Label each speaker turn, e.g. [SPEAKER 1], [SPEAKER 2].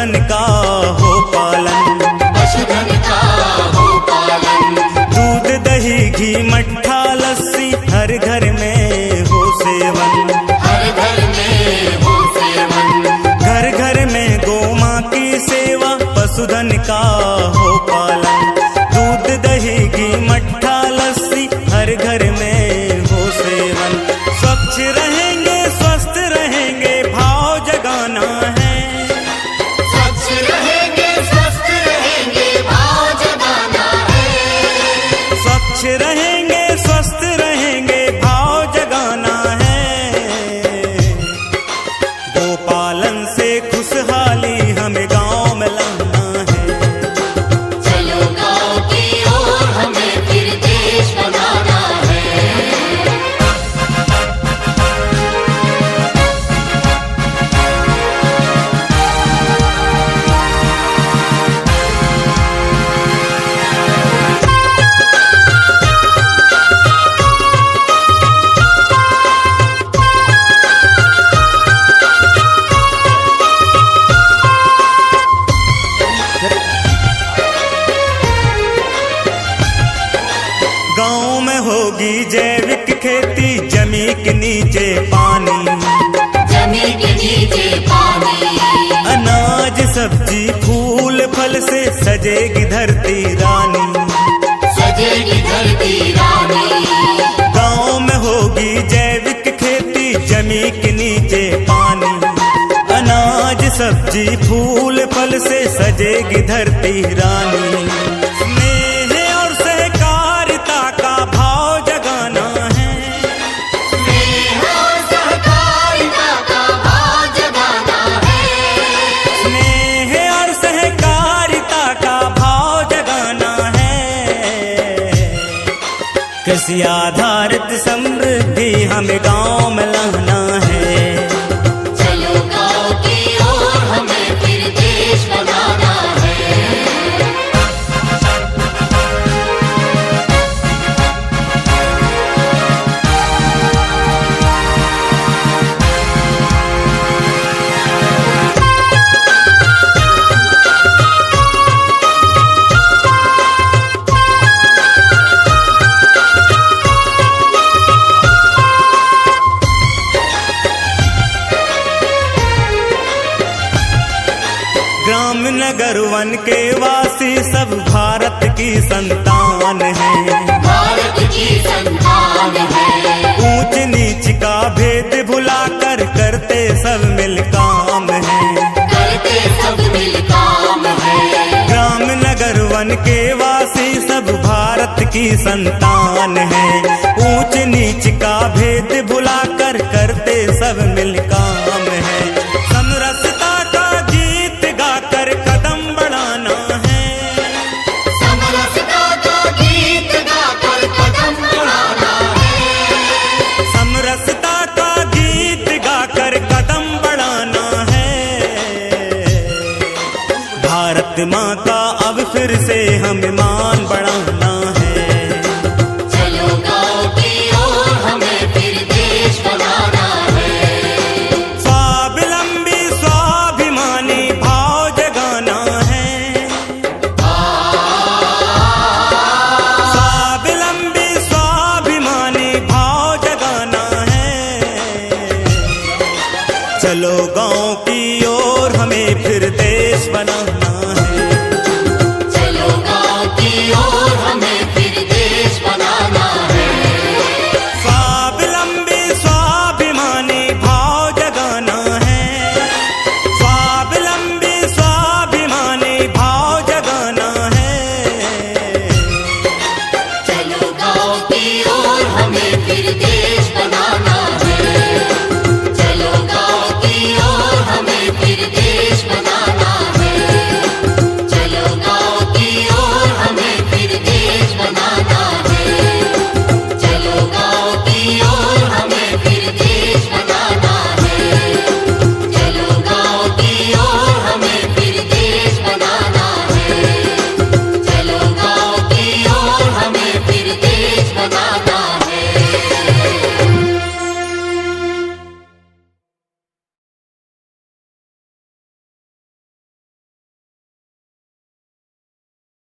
[SPEAKER 1] पशुधन का हो पालन,
[SPEAKER 2] पशुधन का हो पालन।
[SPEAKER 1] दूध दही घी मट्ठा लस्सी हर घर में हो सेवन,
[SPEAKER 2] हर घर में हो सेवन।
[SPEAKER 1] घर घर में गौ माँ की सेवा, पशुधन का हो पालन, दूध दही घी मट्ठा लस्सी हर घर में हो सेवन। स्वच्छ रहेंगे स्वस्थ रहेंगे भाव जगाना है,
[SPEAKER 2] स्वच्छ रहेंगे स्वस्थ रहेंगे भाव जगाना है।
[SPEAKER 1] स्वच्छ रहेंगे स्वस्थ रहेंगे भाव जगाना है। गोपालन से खुशहाली हमें गांव में लाना है,
[SPEAKER 2] चलो गाँव की ओर हमें फिर देश बनाना है।
[SPEAKER 1] गांव में होगी जैविक खेती, जमी के नीचे पानी,
[SPEAKER 2] जमी के नीचे पानी।
[SPEAKER 1] अनाज सब्जी फूल फल से सजेगी धरती रानी,
[SPEAKER 2] सजेगी धरती रानी।
[SPEAKER 1] गांव में होगी जैविक खेती, जमी के नीचे पानी, अनाज सब्जी फूल फल से सजेगी धरती रानी। स्नेह और सहकारिता का भाव जगाना है,
[SPEAKER 2] स्नेह और सहकारिता का भाव जगाना है।
[SPEAKER 1] स्नेह और सहकारिता का भाव जगाना है। कृषि आधारित समृद्धि हमें गांव में लाना है,
[SPEAKER 2] चलो गाँव की ओर हमें फिर देश बनाना है।
[SPEAKER 1] ग्राम नगर वन के वासी सब भारत की संतान हैं,
[SPEAKER 2] भारत की संतान है।
[SPEAKER 1] ऊंच नीच का भेद भुलाकर करते सब मिल काम है,
[SPEAKER 2] करते सब मिल काम है।
[SPEAKER 1] ग्राम नगर वन के वासी सब भारत की संतान हैं, ऊंच नीच का भेद भुलाकर करते सब मिल काम है। समरसता का गीत गाकर कदम बढ़ाना है,
[SPEAKER 2] समरसता का गीत गाकर कदम बढ़ाना है।
[SPEAKER 1] समरसता का गीत गाकर कदम बढ़ाना है। भारत माँ का अब फिर से हमें मान बढ़ाना